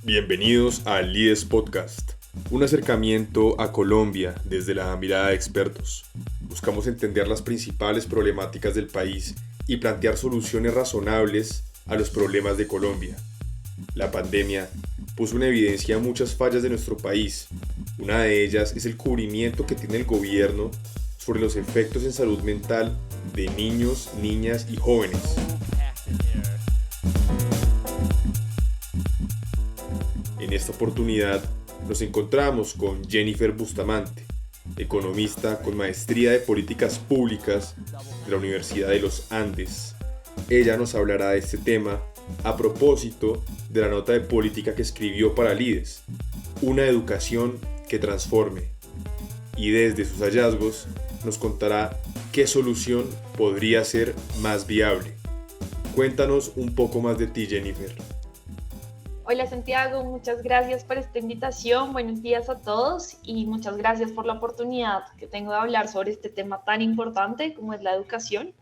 Bienvenidos a Lides Podcast, un acercamiento a Colombia desde la mirada de expertos. Buscamos entender las principales problemáticas del país y plantear soluciones razonables a los problemas de Colombia. La pandemia puso en evidencia muchas fallas de nuestro país. Una de ellas es el cubrimiento que tiene el gobierno sobre los efectos en salud mental de niños, niñas y jóvenes. En esta oportunidad nos encontramos con Jennifer Bustamante, economista con maestría de políticas públicas de la Universidad de los Andes. Ella nos hablará de este tema a propósito de la nota de política que escribió para Lides, una educación que transforme, y desde sus hallazgos nos contará qué solución podría ser más viable. Cuéntanos un poco más de ti, Jennifer. Hola Santiago, muchas gracias por esta invitación, buenos días a todos y muchas gracias por la oportunidad que tengo de hablar sobre este tema tan importante como es la educación.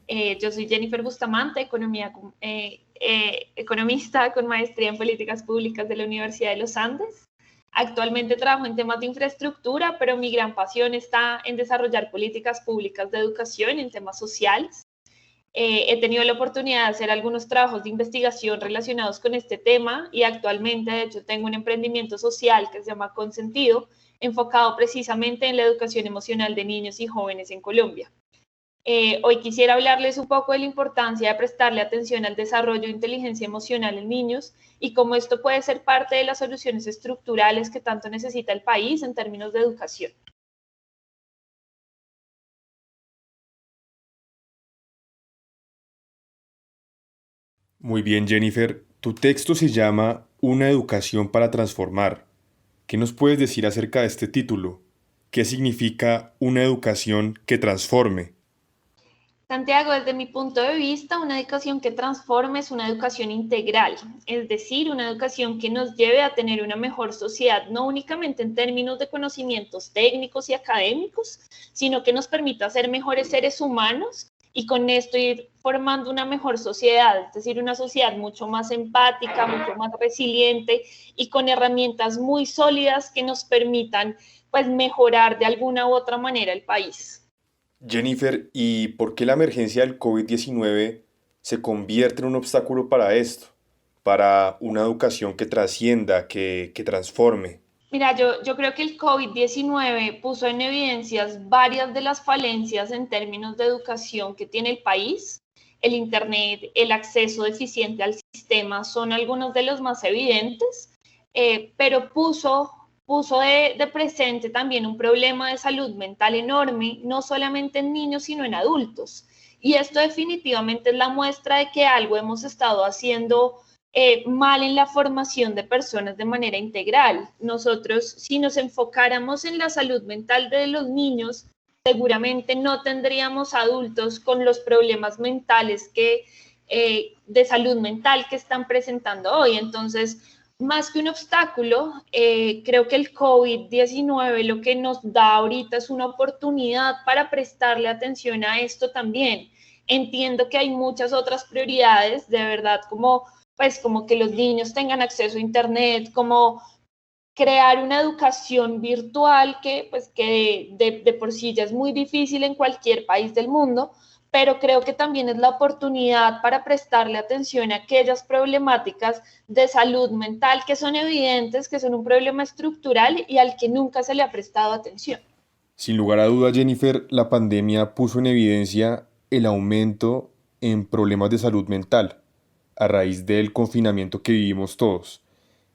Yo soy Jennifer Bustamante, economista con maestría en políticas públicas de la Universidad de los Andes. Actualmente trabajo en temas de infraestructura, pero mi gran pasión está en desarrollar políticas públicas de educación en temas sociales. He tenido la oportunidad de hacer algunos trabajos de investigación relacionados con este tema y actualmente, de hecho, tengo un emprendimiento social que se llama Consentido, enfocado precisamente en la educación emocional de niños y jóvenes en Colombia. Hoy quisiera hablarles un poco de la importancia de prestarle atención al desarrollo de inteligencia emocional en niños y cómo esto puede ser parte de las soluciones estructurales que tanto necesita el país en términos de educación. Muy bien, Jennifer. Tu texto se llama Una educación para transformar. ¿Qué nos puedes decir acerca de este título? ¿Qué significa una educación que transforme? Santiago, desde mi punto de vista, una educación que transforme es una educación integral, es decir, una educación que nos lleve a tener una mejor sociedad, no únicamente en términos de conocimientos técnicos y académicos, sino que nos permita ser mejores seres humanos y con esto ir formando una mejor sociedad, es decir, una sociedad mucho más empática, mucho más resiliente y con herramientas muy sólidas que nos permitan pues mejorar de alguna u otra manera el país. Jennifer, ¿y por qué la emergencia del COVID-19 se convierte en un obstáculo para esto? Para una educación que trascienda, que transforme. Mira, yo creo que el COVID-19 puso en evidencias varias de las falencias en términos de educación que tiene el país. El Internet, el acceso deficiente al sistema son algunos de los más evidentes, pero puso de presente también un problema de salud mental enorme, no solamente en niños, sino en adultos. Y esto definitivamente es la muestra de que algo hemos estado haciendo mal en la formación de personas de manera integral. Nosotros, si nos enfocáramos en la salud mental de los niños, seguramente no tendríamos adultos con los problemas mentales de salud mental que están presentando hoy. Entonces, más que un obstáculo, creo que el COVID-19 lo que nos da ahorita es una oportunidad para prestarle atención a esto también. Entiendo que hay muchas otras prioridades, de verdad, como que los niños tengan acceso a Internet, como crear una educación virtual que de por sí ya es muy difícil en cualquier país del mundo, pero creo que también es la oportunidad para prestarle atención a aquellas problemáticas de salud mental que son evidentes, que son un problema estructural y al que nunca se le ha prestado atención. Sin lugar a duda, Jennifer, la pandemia puso en evidencia el aumento en problemas de salud mental a raíz del confinamiento que vivimos todos.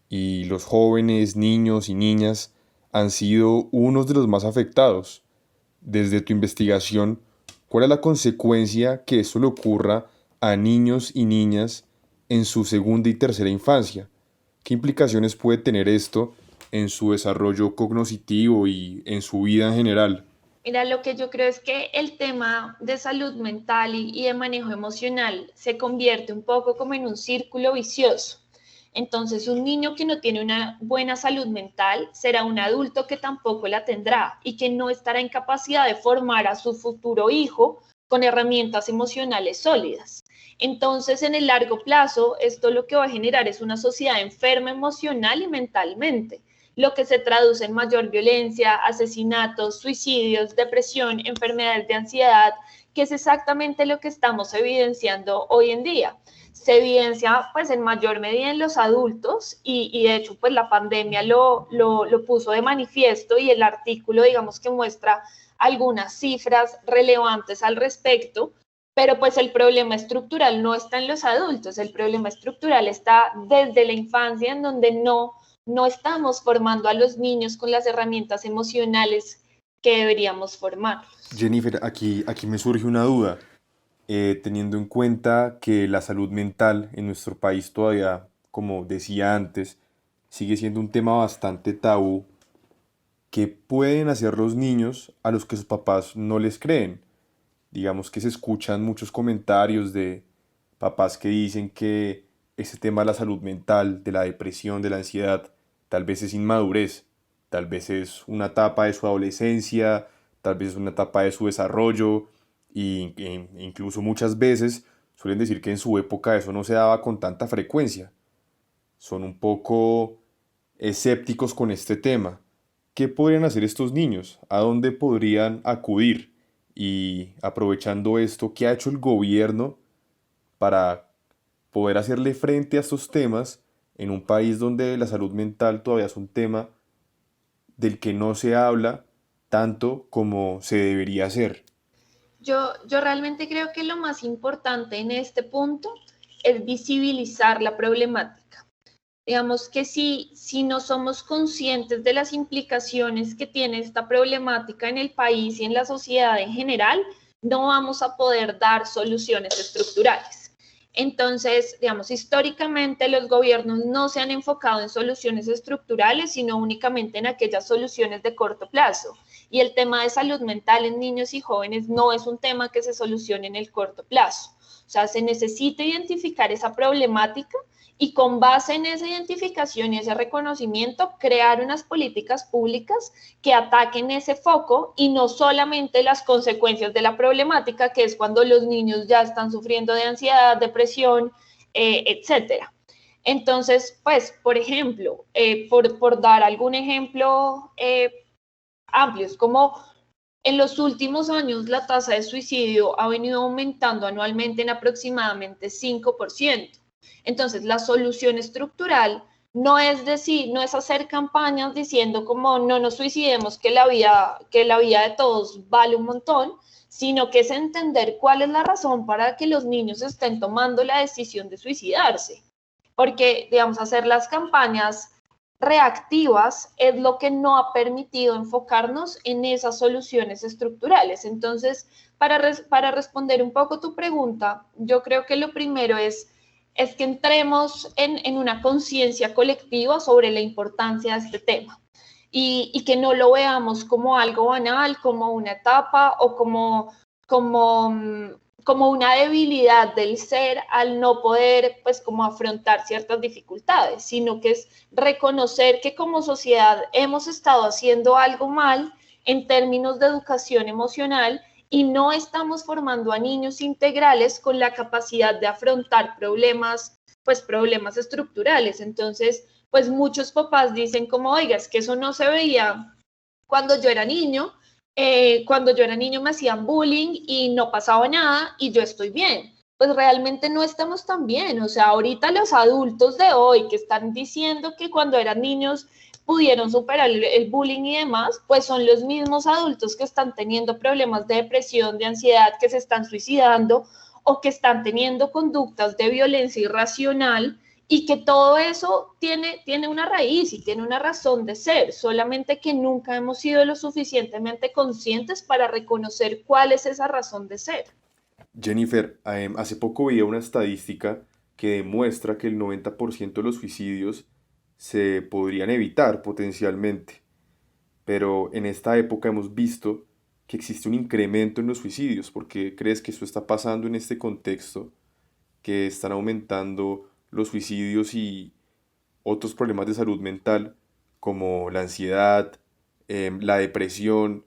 Y los jóvenes, niños y niñas han sido unos de los más afectados. Desde tu investigación, ¿cuál es la consecuencia que esto le ocurra a niños y niñas en su segunda y tercera infancia? ¿Qué implicaciones puede tener esto en su desarrollo cognitivo y en su vida en general? Mira, lo que yo creo es que el tema de salud mental y de manejo emocional se convierte un poco como en un círculo vicioso. Entonces, un niño que no tiene una buena salud mental será un adulto que tampoco la tendrá y que no estará en capacidad de formar a su futuro hijo con herramientas emocionales sólidas. Entonces, en el largo plazo, esto lo que va a generar es una sociedad enferma emocional y mentalmente, lo que se traduce en mayor violencia, asesinatos, suicidios, depresión, enfermedades de ansiedad, que es exactamente lo que estamos evidenciando hoy en día. Se evidencia pues en mayor medida en los adultos y de hecho pues la pandemia lo puso de manifiesto y el artículo digamos que muestra algunas cifras relevantes al respecto, pero pues el problema estructural no está en los adultos, el problema estructural está desde la infancia en donde no estamos formando a los niños con las herramientas emocionales que deberíamos formar. Jennifer, aquí me surge una duda. Teniendo en cuenta que la salud mental en nuestro país todavía, como decía antes, sigue siendo un tema bastante tabú, ¿qué pueden hacer los niños a los que sus papás no les creen? Digamos que se escuchan muchos comentarios de papás que dicen que ese tema de la salud mental, de la depresión, de la ansiedad, tal vez es inmadurez, tal vez es una etapa de su adolescencia, tal vez es una etapa de su desarrollo, incluso muchas veces suelen decir que en su época eso no se daba con tanta frecuencia. Son un poco escépticos con este tema. ¿Qué podrían hacer estos niños? ¿A dónde podrían acudir? Y aprovechando esto, ¿qué ha hecho el gobierno para poder hacerle frente a estos temas en un país donde la salud mental todavía es un tema del que no se habla tanto como se debería hacer? Yo realmente creo que lo más importante en este punto es visibilizar la problemática. Digamos que si no somos conscientes de las implicaciones que tiene esta problemática en el país y en la sociedad en general, no vamos a poder dar soluciones estructurales. Entonces, digamos, históricamente los gobiernos no se han enfocado en soluciones estructurales, sino únicamente en aquellas soluciones de corto plazo. Y el tema de salud mental en niños y jóvenes no es un tema que se solucione en el corto plazo. O sea, se necesita identificar esa problemática y con base en esa identificación y ese reconocimiento, crear unas políticas públicas que ataquen ese foco y no solamente las consecuencias de la problemática, que es cuando los niños ya están sufriendo de ansiedad, depresión, etcétera. Entonces, pues, por ejemplo, por dar algún ejemplo amplio, es como en los últimos años la tasa de suicidio ha venido aumentando anualmente en aproximadamente 5%. Entonces, la solución estructural no es decir, no es hacer campañas diciendo como no nos suicidemos, que la vida de todos vale un montón, sino que es entender cuál es la razón para que los niños estén tomando la decisión de suicidarse. Porque, digamos, hacer las campañas reactivas es lo que no ha permitido enfocarnos en esas soluciones estructurales. Entonces, para responder un poco tu pregunta, yo creo que lo primero es que entremos en una conciencia colectiva sobre la importancia de este tema y que no lo veamos como algo banal, como una etapa o como una debilidad del ser al no poder, pues, como afrontar ciertas dificultades, sino que es reconocer que como sociedad hemos estado haciendo algo mal en términos de educación emocional y no estamos formando a niños integrales con la capacidad de afrontar problemas, pues problemas estructurales. Entonces, pues muchos papás dicen como, oiga, es que eso no se veía cuando yo era niño me hacían bullying y no pasaba nada y yo estoy bien. Pues realmente no estamos tan bien. O sea, ahorita los adultos de hoy que están diciendo que cuando eran niños pudieron superar el bullying y demás, pues son los mismos adultos que están teniendo problemas de depresión, de ansiedad, que se están suicidando o que están teniendo conductas de violencia irracional y que todo eso tiene una raíz y tiene una razón de ser, solamente que nunca hemos sido lo suficientemente conscientes para reconocer cuál es esa razón de ser. Jennifer, hace poco veía una estadística que demuestra que el 90% de los suicidios se podrían evitar potencialmente, pero en esta época hemos visto que existe un incremento en los suicidios. ¿Por qué crees que esto está pasando en este contexto, que están aumentando los suicidios y otros problemas de salud mental como la ansiedad, la depresión,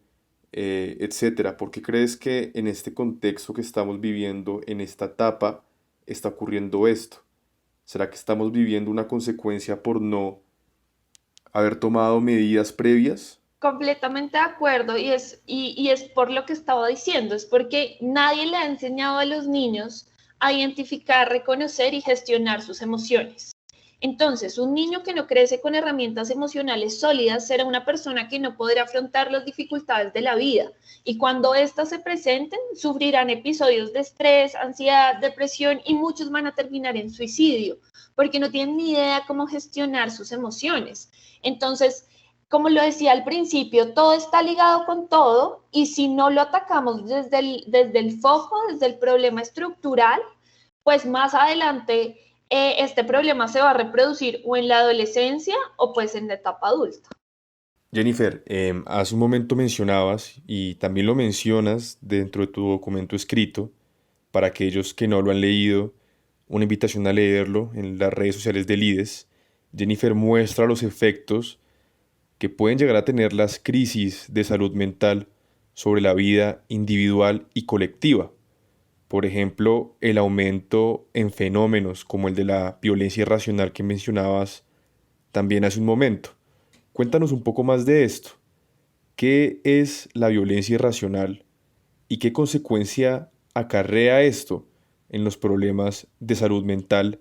etcétera? ¿Por qué crees que en este contexto que estamos viviendo, en esta etapa está ocurriendo esto? ¿Será que estamos viviendo una consecuencia por no haber tomado medidas previas? Completamente de acuerdo y es por lo que estaba diciendo, es porque nadie le ha enseñado a los niños a identificar, reconocer y gestionar sus emociones. Entonces, un niño que no crece con herramientas emocionales sólidas será una persona que no podrá afrontar las dificultades de la vida y cuando éstas se presenten, sufrirán episodios de estrés, ansiedad, depresión y muchos van a terminar en suicidio porque no tienen ni idea cómo gestionar sus emociones. Entonces, como lo decía al principio, todo está ligado con todo y si no lo atacamos desde el foco, desde el problema estructural, pues más adelante este problema se va a reproducir o en la adolescencia o pues en la etapa adulta. Jennifer, hace un momento mencionabas y también lo mencionas dentro de tu documento escrito, para aquellos que no lo han leído, una invitación a leerlo en las redes sociales del IDES. Jennifer muestra los efectos que pueden llegar a tener las crisis de salud mental sobre la vida individual y colectiva. Por ejemplo, el aumento en fenómenos como el de la violencia irracional que mencionabas también hace un momento. Cuéntanos un poco más de esto. ¿Qué es la violencia irracional y qué consecuencia acarrea esto en los problemas de salud mental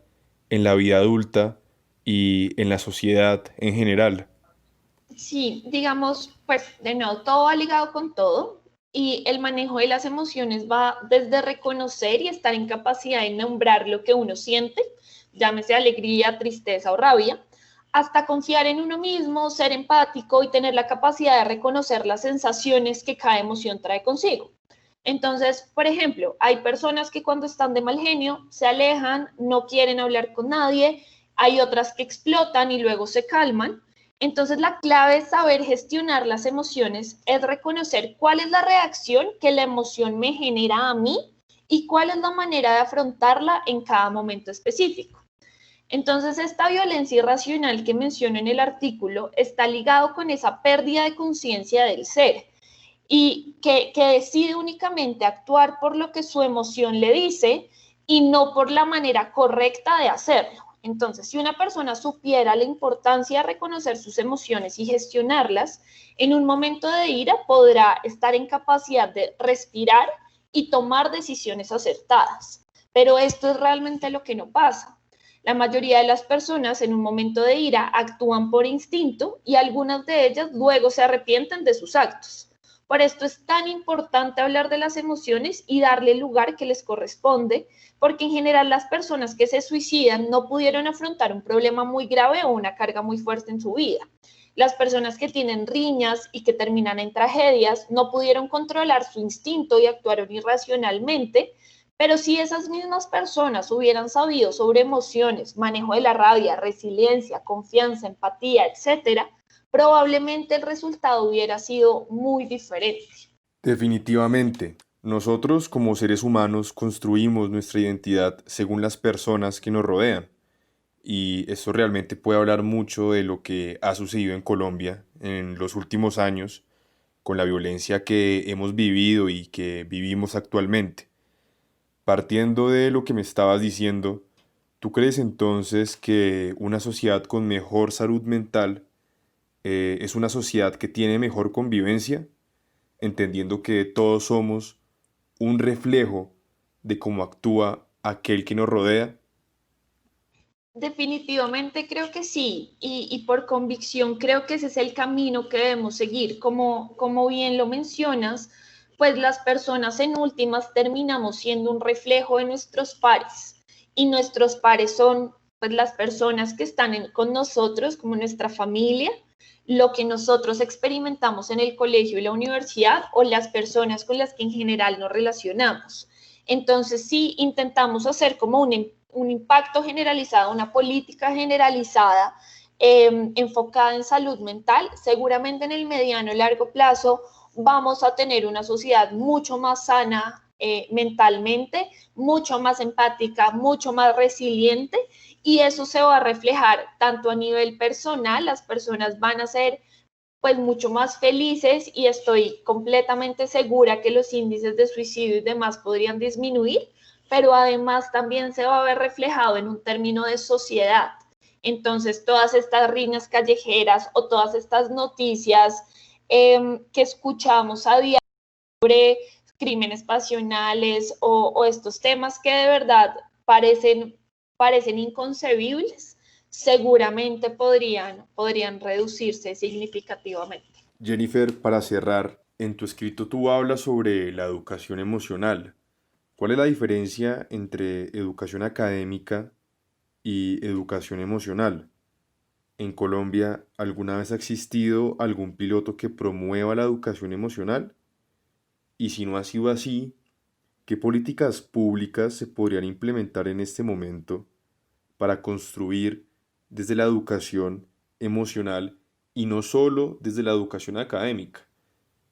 en la vida adulta y en la sociedad en general? Sí, digamos, pues de nuevo, todo va ligado con todo y el manejo de las emociones va desde reconocer y estar en capacidad de nombrar lo que uno siente, llámese alegría, tristeza o rabia, hasta confiar en uno mismo, ser empático y tener la capacidad de reconocer las sensaciones que cada emoción trae consigo. Entonces, por ejemplo, hay personas que cuando están de mal genio se alejan, no quieren hablar con nadie, hay otras que explotan y luego se calman. Entonces, la clave es saber gestionar las emociones, es reconocer cuál es la reacción que la emoción me genera a mí y cuál es la manera de afrontarla en cada momento específico. Entonces, esta violencia irracional que menciono en el artículo está ligado con esa pérdida de conciencia del ser y que decide únicamente actuar por lo que su emoción le dice y no por la manera correcta de hacerlo. Entonces, si una persona supiera la importancia de reconocer sus emociones y gestionarlas, en un momento de ira podrá estar en capacidad de respirar y tomar decisiones acertadas. Pero esto es realmente lo que no pasa. La mayoría de las personas en un momento de ira actúan por instinto y algunas de ellas luego se arrepienten de sus actos. Por esto es tan importante hablar de las emociones y darle el lugar que les corresponde, porque en general las personas que se suicidan no pudieron afrontar un problema muy grave o una carga muy fuerte en su vida. Las personas que tienen riñas y que terminan en tragedias no pudieron controlar su instinto y actuaron irracionalmente, pero si esas mismas personas hubieran sabido sobre emociones, manejo de la rabia, resiliencia, confianza, empatía, etcétera, probablemente el resultado hubiera sido muy diferente. Definitivamente, nosotros como seres humanos construimos nuestra identidad según las personas que nos rodean. Y esto realmente puede hablar mucho de lo que ha sucedido en Colombia en los últimos años, con la violencia que hemos vivido y que vivimos actualmente. Partiendo de lo que me estabas diciendo, ¿tú crees entonces que una sociedad con mejor salud mental es una sociedad que tiene mejor convivencia, entendiendo que todos somos un reflejo de cómo actúa aquel que nos rodea? Definitivamente creo que sí, y por convicción creo que ese es el camino que debemos seguir. Como bien lo mencionas, pues las personas en últimas terminamos siendo un reflejo de nuestros pares y nuestros pares son pues las personas que están con nosotros como nuestra familia, lo que nosotros experimentamos en el colegio y la universidad o las personas con las que en general nos relacionamos. Entonces sí intentamos hacer como un impacto generalizado, una política generalizada enfocada en salud mental, seguramente en el mediano y largo plazo vamos a tener una sociedad mucho más sana mentalmente, mucho más empática, mucho más resiliente y eso se va a reflejar tanto a nivel personal, las personas van a ser pues mucho más felices y estoy completamente segura que los índices de suicidio y demás podrían disminuir, pero además también se va a ver reflejado en un término de sociedad. Entonces, todas estas riñas callejeras o todas estas noticias que escuchamos a diario sobre crímenes pasionales o estos temas que de verdad parecen inconcebibles, seguramente podrían reducirse significativamente. Jennifer, para cerrar, en tu escrito tú hablas sobre la educación emocional. ¿Cuál es la diferencia entre educación académica y educación emocional? ¿En Colombia alguna vez ha existido algún piloto que promueva la educación emocional? Y si no ha sido así, ¿qué políticas públicas se podrían implementar en este momento para construir desde la educación emocional y no solo desde la educación académica,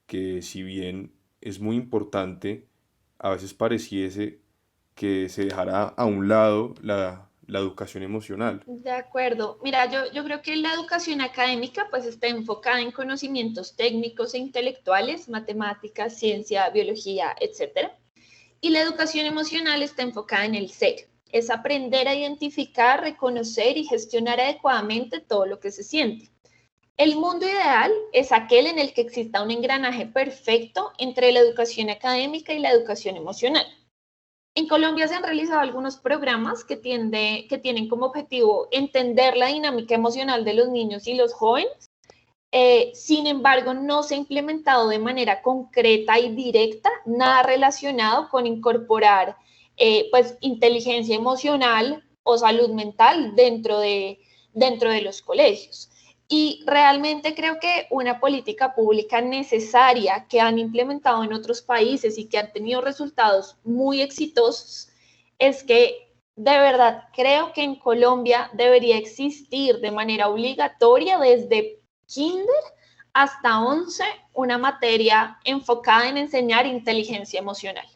que si bien es muy importante, a veces pareciese que se dejará a un lado la educación emocional? De acuerdo. Mira, yo creo que la educación académica pues está enfocada en conocimientos técnicos e intelectuales, matemáticas, ciencia, biología, etcétera. Y la educación emocional está enfocada en el ser. Es aprender a identificar, reconocer y gestionar adecuadamente todo lo que se siente. El mundo ideal es aquel en el que exista un engranaje perfecto entre la educación académica y la educación emocional. En Colombia se han realizado algunos programas que tienen como objetivo entender la dinámica emocional de los niños y los jóvenes. Sin embargo, no se ha implementado de manera concreta y directa nada relacionado con incorporar pues, inteligencia emocional o salud mental dentro de los colegios. Y realmente creo que una política pública necesaria que han implementado en otros países y que han tenido resultados muy exitosos es que de verdad creo que en Colombia debería existir de manera obligatoria desde kinder hasta 11 una materia enfocada en enseñar inteligencia emocional.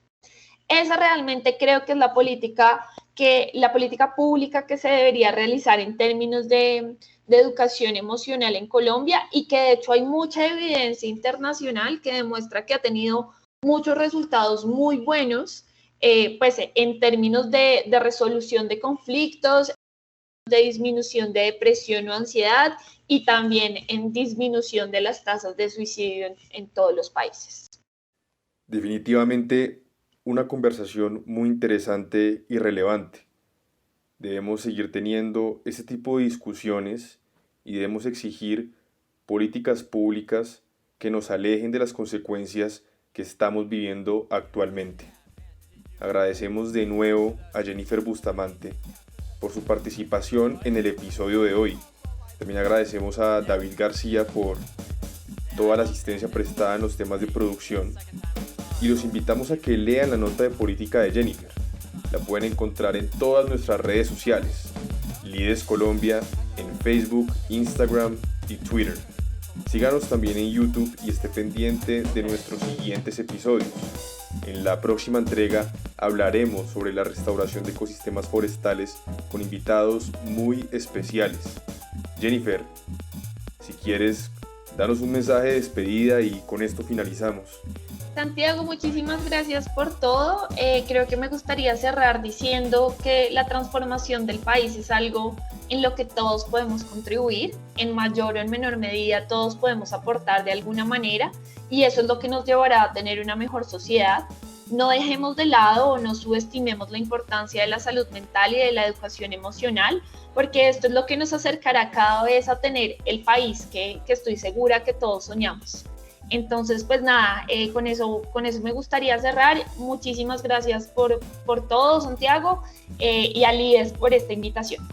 Esa realmente creo que es la política pública que se debería realizar en términos de educación emocional en Colombia y que de hecho hay mucha evidencia internacional que demuestra que ha tenido muchos resultados muy buenos, pues en términos de resolución de conflictos, de disminución de depresión o ansiedad y también en disminución de las tasas de suicidio en todos los países. Definitivamente una conversación muy interesante y relevante. Debemos seguir teniendo ese tipo de discusiones y debemos exigir políticas públicas que nos alejen de las consecuencias que estamos viviendo actualmente. Agradecemos de nuevo a Jennifer Bustamante por su participación en el episodio de hoy. También agradecemos a David García por toda la asistencia prestada en los temas de producción y los invitamos a que lean la nota de política de Jennifer. La pueden encontrar en todas nuestras redes sociales, Lides Colombia, en Facebook, Instagram y Twitter. Síganos también en YouTube y esté pendiente de nuestros siguientes episodios. En la próxima entrega hablaremos sobre la restauración de ecosistemas forestales con invitados muy especiales. Jennifer, si quieres, danos un mensaje de despedida y con esto finalizamos. Santiago, muchísimas gracias por todo. Creo que me gustaría cerrar diciendo que la transformación del país es algo en lo que todos podemos contribuir, en mayor o en menor medida todos podemos aportar de alguna manera y eso es lo que nos llevará a tener una mejor sociedad. No dejemos de lado o no subestimemos la importancia de la salud mental y de la educación emocional, porque esto es lo que nos acercará cada vez a tener el país que estoy segura que todos soñamos. Entonces, pues nada, con eso me gustaría cerrar. Muchísimas gracias por todo, Santiago, y a Lides por esta invitación.